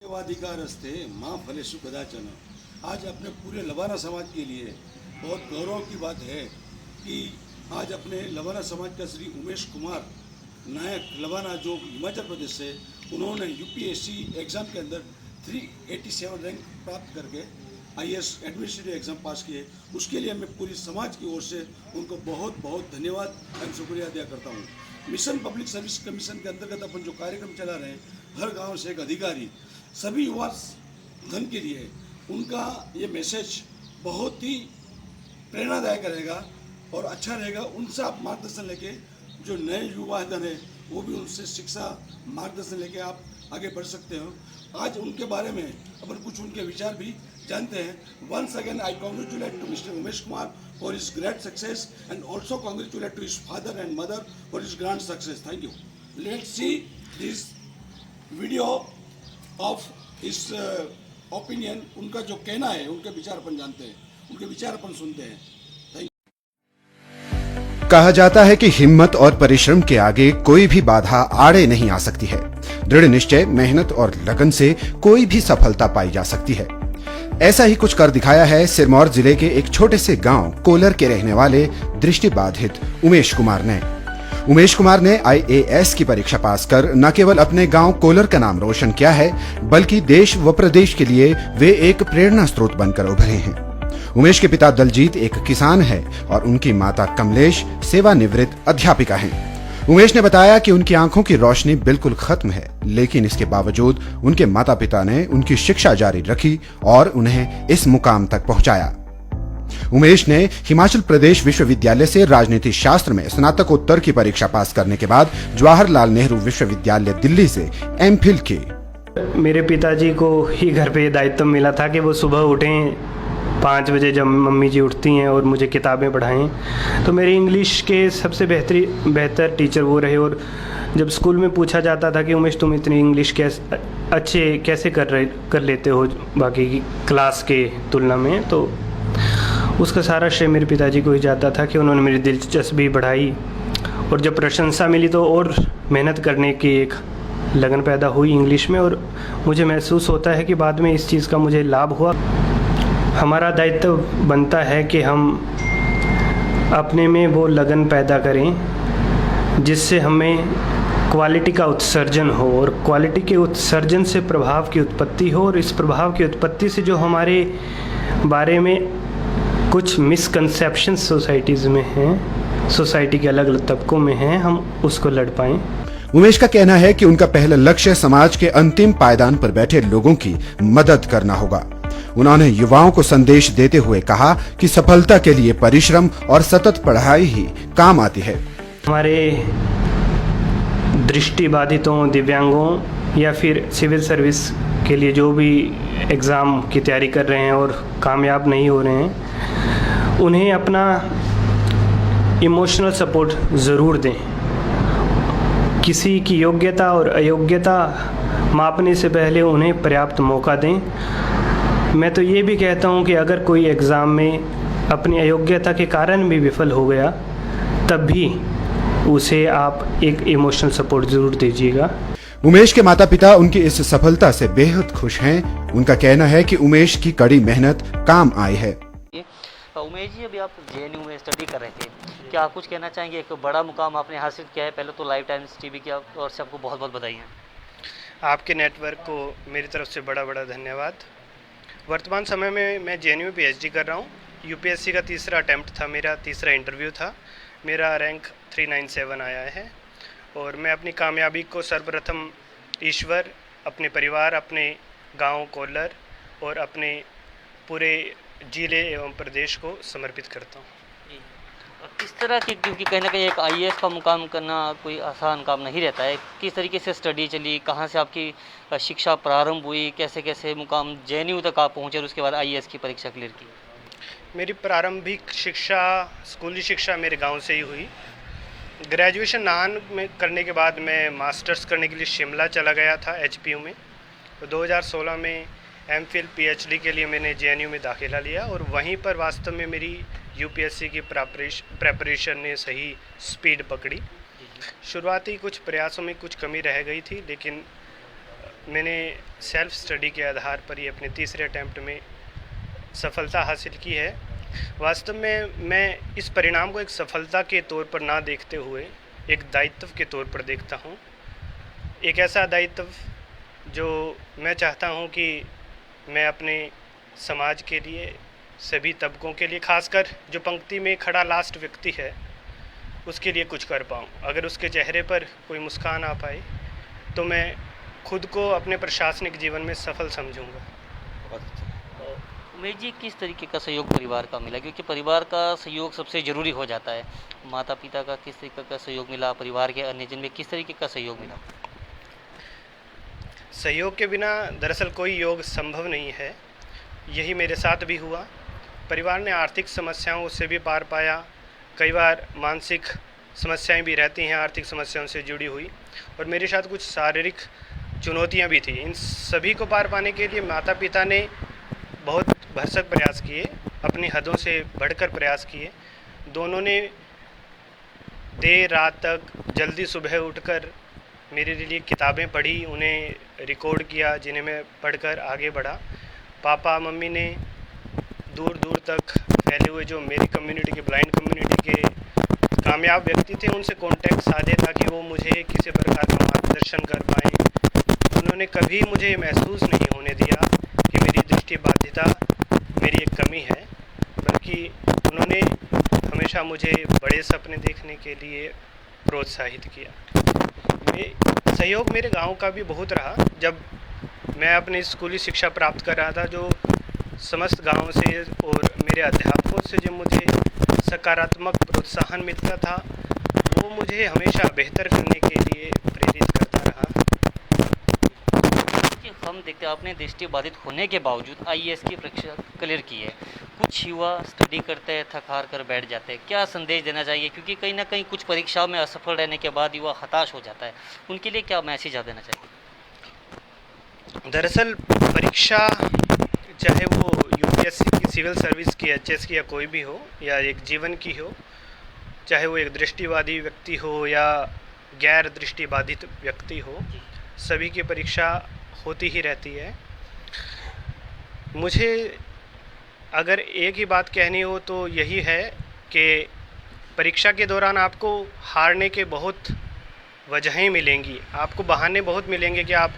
सेवाधिकारस्ते माँ फलेषु कदाचन। आज अपने पूरे लबाना समाज के लिए बहुत गौरव की बात है कि आज अपने लबाना समाज का श्री उमेश कुमार नायक लबाना जो हिमाचल प्रदेश से, उन्होंने यूपीएससी एग्ज़ाम के अंदर 387 रैंक प्राप्त करके आईएएस एडमिनिस्ट्रेटिव एग्ज़ाम पास किए। उसके लिए मैं पूरी समाज की ओर से उनको बहुत बहुत धन्यवाद एवं शुक्रिया अदा करता हूँ। मिशन पब्लिक सर्विस कमीशन के अंतर्गत अपन जो कार्यक्रम चला रहे हैं, हर गांव से एक अधिकारी, सभी युवा धन के लिए उनका ये मैसेज बहुत ही प्रेरणादायक रहेगा और अच्छा रहेगा। उनसे आप मार्गदर्शन लेके, जो नए युवा धन है वो भी उनसे शिक्षा मार्गदर्शन लेके आप आगे बढ़ सकते हो। आज उनके बारे में अपन कुछ उनके विचार भी जानते हैं। Once again I congratulate to mister Umesh Kumar for his great success and also congratulate to his father and mother for his grand success. Thank you. Let's see this video of his opinion. उनका जो कहना है, उनके विचार अपन जानते हैं, उनके विचार अपन सुनते हैं। कहा जाता है कि हिम्मत और परिश्रम के आगे कोई भी बाधा आड़े नहीं आ सकती है। दृढ़ निश्चय, मेहनत और लगन से कोई भी सफलता पाई जा सकती है। ऐसा ही कुछ कर दिखाया है सिरमौर जिले के एक छोटे से गांव कोलर के रहने वाले दृष्टिबाधित उमेश कुमार ने। उमेश कुमार ने आईएएस की परीक्षा पास कर न केवल अपने गांव कोलर का नाम रोशन किया है, बल्कि देश व प्रदेश के लिए वे एक प्रेरणा स्रोत बनकर उभरे हैं। उमेश के पिता दलजीत एक किसान है और उनकी माता कमलेश सेवानिवृत्त अध्यापिका हैं। उमेश ने बताया कि उनकी आंखों की रोशनी बिल्कुल खत्म है, लेकिन इसके बावजूद उनके माता पिता ने उनकी शिक्षा जारी रखी और उन्हें इस मुकाम तक पहुंचाया। उमेश ने हिमाचल प्रदेश विश्वविद्यालय से राजनीति शास्त्र में स्नातकोत्तर की परीक्षा पास करने के बाद जवाहरलाल नेहरू विश्वविद्यालय दिल्ली से एमफिल की। मेरे पिताजी को ही घर पे ये दायित्व मिला था कि वो सुबह उठें 5 बजे जब मम्मी जी उठती हैं और मुझे किताबें पढ़ाएं। तो मेरे इंग्लिश के सबसे बेहतर टीचर वो रहे। और जब स्कूल में पूछा जाता था कि उमेश तुम इतनी इंग्लिश कैसे कर लेते हो बाकी क्लास के तुलना में, तो उसका सारा श्रेय मेरे पिताजी को ही जाता था कि उन्होंने मेरी दिलचस्पी बढ़ाई। और जब प्रशंसा मिली तो और मेहनत करने की एक लगन पैदा हुई इंग्लिश में। और मुझे महसूस होता है कि बाद में इस चीज़ का मुझे लाभ हुआ। हमारा दायित्व बनता है कि हम अपने में वो लगन पैदा करें जिससे हमें क्वालिटी का उत्सर्जन हो, और क्वालिटी के उत्सर्जन से प्रभाव की उत्पत्ति हो, और इस प्रभाव की उत्पत्ति से जो हमारे बारे में कुछ मिसकंसेप्शन सोसाइटीज़ में हैं, सोसाइटी के अलग अलग तबकों में हैं, हम उसको लड़ पाएँ। उमेश का कहना है कि उनका पहला लक्ष्य समाज के अंतिम पायदान पर बैठे लोगों की मदद करना होगा। उन्होंने युवाओं को संदेश देते हुए कहा कि सफलता के लिए परिश्रम और सतत पढ़ाई ही काम आती है। हमारे दृष्टिबाधितों, दिव्यांगों या फिर सिविल सर्विस के लिए जो भी एग्ज़ाम की तैयारी कर रहे हैं और कामयाब नहीं हो रहे हैं, उन्हें अपना इमोशनल सपोर्ट ज़रूर दें। किसी की योग्यता और अयोग्यता मापने से पहले उन्हें पर्याप्त मौका दें। मैं तो ये भी कहता हूँ कि अगर कोई एग्ज़ाम में अपनी अयोग्यता के कारण भी विफल हो गया, तब भी उसे आप एक इमोशनल सपोर्ट ज़रूर दीजिएगा। उमेश के माता पिता उनकी इस सफलता से बेहद खुश हैं। उनका कहना है कि उमेश की कड़ी मेहनत काम आई है। उमेश जी, अभी आप जेएनयू में स्टडी कर रहे थे, क्या आप कुछ कहना चाहेंगे? एक बड़ा मुकाम आपने हासिल किया है। पहले तो लाइव टाइम्स टीवी की और से आपको बहुत बहुत बधाई। आपके नेटवर्क को मेरी तरफ से बड़ा बड़ा धन्यवाद। वर्तमान समय में मैं जेएनयू में पीएचडी कर रहा हूँ। यूपीएससी का तीसरा अटैम्प्ट था, मेरा तीसरा इंटरव्यू था। मेरा रैंक 397 आया है। और मैं अपनी कामयाबी को सर्वप्रथम ईश्वर, अपने परिवार, अपने गांव कोलर और अपने पूरे जिले एवं प्रदेश को समर्पित करता हूँ। किस तरह की, क्योंकि कहीं ना कहीं एक आईएएस का मुकाम करना कोई आसान काम नहीं रहता है, किस तरीके से स्टडी चली, कहाँ से आपकी शिक्षा प्रारंभ हुई, कैसे कैसे मुकाम जेएनयू तक आप पहुँचे और उसके बाद आईएएस की परीक्षा क्लियर की? मेरी प्रारंभिक शिक्षा, स्कूली शिक्षा मेरे गांव से ही हुई। ग्रेजुएशन नाहन में करने के बाद मैं मास्टर्स करने के लिए शिमला चला गया था एचपीयू में। तो 2016 में एमफिल पीएचडी के लिए मैंने जेएनयू में दाखिला लिया और वहीं पर वास्तव में मेरी यूपीएससी की प्रेपरेशन ने सही स्पीड पकड़ी। शुरुआती कुछ प्रयासों में कुछ कमी रह गई थी, लेकिन मैंने सेल्फ स्टडी के आधार पर ही अपने तीसरे अटैम्प्ट में सफलता हासिल की है। वास्तव में मैं इस परिणाम को एक सफलता के तौर पर ना देखते हुए एक दायित्व के तौर पर देखता हूँ। एक ऐसा दायित्व जो मैं चाहता हूँ कि मैं अपने समाज के लिए, सभी तबकों के लिए, खासकर जो पंक्ति में खड़ा लास्ट व्यक्ति है उसके लिए कुछ कर पाऊँ। अगर उसके चेहरे पर कोई मुस्कान आ पाए तो मैं खुद को अपने प्रशासनिक जीवन में सफल समझूंगा। बहुत अच्छा। उमेश जी, किस तरीके का सहयोग परिवार का मिला, क्योंकि परिवार का सहयोग सबसे ज़रूरी हो जाता है। माता पिता का किस तरीके का सहयोग मिला, परिवार के अन्य जन में किस तरीके का सहयोग मिला? सहयोग के बिना दरअसल कोई योग संभव नहीं है। यही मेरे साथ भी हुआ। परिवार ने आर्थिक समस्याओं से भी पार पाया, कई बार मानसिक समस्याएं भी रहती हैं आर्थिक समस्याओं से जुड़ी हुई, और मेरे साथ कुछ शारीरिक चुनौतियां भी थी। इन सभी को पार पाने के लिए माता पिता ने बहुत भरसक प्रयास किए, अपनी हदों से बढ़कर प्रयास किए। दोनों ने देर रात तक जल्दी सुबह उठकर मेरे लिए किताबें पढ़ी, उन्हें रिकॉर्ड किया, जिन्हें मैं पढ़कर आगे बढ़ा। पापा मम्मी ने दूर दूर तक फैले हुए जो मेरी कम्युनिटी के, ब्लाइंड कम्युनिटी के कामयाब व्यक्ति थे, उनसे कांटेक्ट साधे ताकि वो मुझे किसी प्रकार का मार्गदर्शन कर पाएँ। उन्होंने कभी मुझे महसूस नहीं होने दिया कि मेरी दृष्टि बाधिता मेरी एक कमी है, बल्कि उन्होंने हमेशा मुझे बड़े सपने देखने के लिए प्रोत्साहित किया। सहयोग मेरे गांव का भी बहुत रहा। जब मैं अपनी स्कूली शिक्षा प्राप्त कर रहा था, जो समस्त गांव से और मेरे अध्यापकों से जो मुझे सकारात्मक प्रोत्साहन मिलता था, वो मुझे हमेशा बेहतर करने के लिए प्रेरित करता रहा। कि हम देखते हैं आपने दृष्टि बाधित होने के बावजूद आईएएस की परीक्षा क्लियर की है। कुछ युवा स्टडी करते हैं, थक हार कर बैठ जाते हैं, क्या संदेश देना चाहिए? क्योंकि कहीं ना कहीं कुछ परीक्षाओं में असफल रहने के बाद युवा हताश हो जाता है, उनके लिए क्या मैसेज आप देना चाहिए? दरअसल परीक्षा, चाहे वो यूपीएससी की, सिविल सर्विस की, एचएस की, या कोई भी हो, या एक जीवन की हो, चाहे वो एक दृष्टिबाधित व्यक्ति हो या गैर दृष्टिबाधित व्यक्ति हो, सभी की परीक्षा होती ही रहती है। मुझे अगर एक ही बात कहनी हो तो यही है कि परीक्षा के दौरान आपको हारने के बहुत वजहें मिलेंगी, आपको बहाने बहुत मिलेंगे कि आप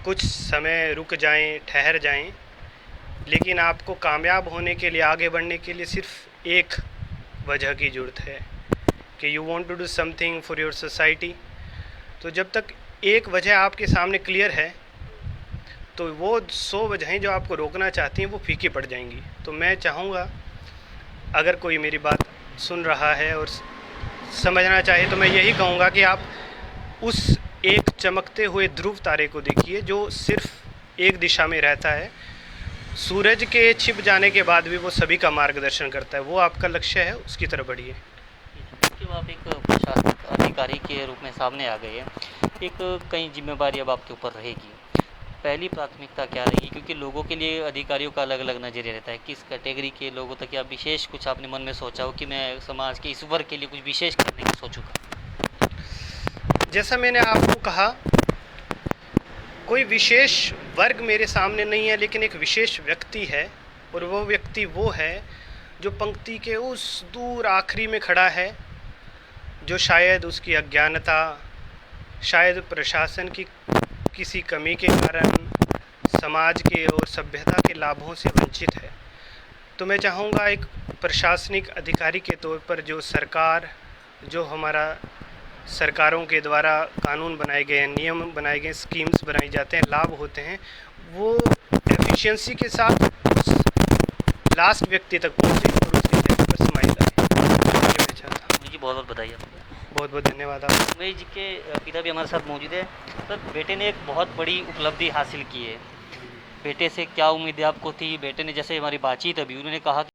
कुछ समय रुक जाएं, ठहर जाएं, लेकिन आपको कामयाब होने के लिए, आगे बढ़ने के लिए सिर्फ एक वजह की ज़रूरत है कि you want to do something for your society. तो जब तक एक वजह आपके सामने क्लियर है तो वो 100 वजहें जो आपको रोकना चाहती हैं वो फीकी पड़ जाएंगी। तो मैं चाहूँगा, अगर कोई मेरी बात सुन रहा है और समझना चाहे, तो मैं यही कहूँगा कि आप उस एक चमकते हुए ध्रुव तारे को देखिए जो सिर्फ एक दिशा में रहता है। सूरज के छिप जाने के बाद भी वो सभी का मार्गदर्शन करता है। वो आपका लक्ष्य है, उसकी तरफ बढ़िए। कि आप एक प्रशासनिक अधिकारी के रूप में सामने आ गए हैं, एक कई जिम्मेदारी अब आपके ऊपर रहेगी। पहली प्राथमिकता क्या रहेगी? क्योंकि लोगों के लिए अधिकारियों का अलग अलग नज़रिया रहता है। किस कैटेगरी के लोगों तक या विशेष कुछ आपने मन में सोचा हो कि मैं समाज के इस वर्ग के लिए कुछ विशेष करने की सोचूंगा? जैसा मैंने आपको कहा, कोई विशेष वर्ग मेरे सामने नहीं है, लेकिन एक विशेष व्यक्ति है, और वो व्यक्ति वो है जो पंक्ति के उस दूर आखिरी में खड़ा है, जो शायद उसकी अज्ञानता, शायद प्रशासन की किसी कमी के कारण समाज के और सभ्यता के लाभों से वंचित है। तो मैं चाहूँगा, एक प्रशासनिक अधिकारी के तौर पर, जो सरकार, जो हमारा सरकारों के द्वारा कानून बनाए गए हैं, नियम बनाए गए, स्कीम्स बनाई जाते हैं, लाभ होते हैं, वो एफिशिएंसी के साथ उस लास्ट व्यक्ति तक पहुँचे और उसके चेहरे पर स्माइल आए। ये मैं चाहता हूँ। जी, बहुत बहुत बधाई आपको। बहुत बहुत धन्यवाद आपको। उमेश जी के पिता भी हमारे साथ मौजूद है। तो बेटे ने एक बहुत बड़ी उपलब्धि हासिल की है। बेटे से क्या उम्मीदें आपको थी? बेटे ने, जैसे हमारी बातचीत अभी, उन्होंने कहा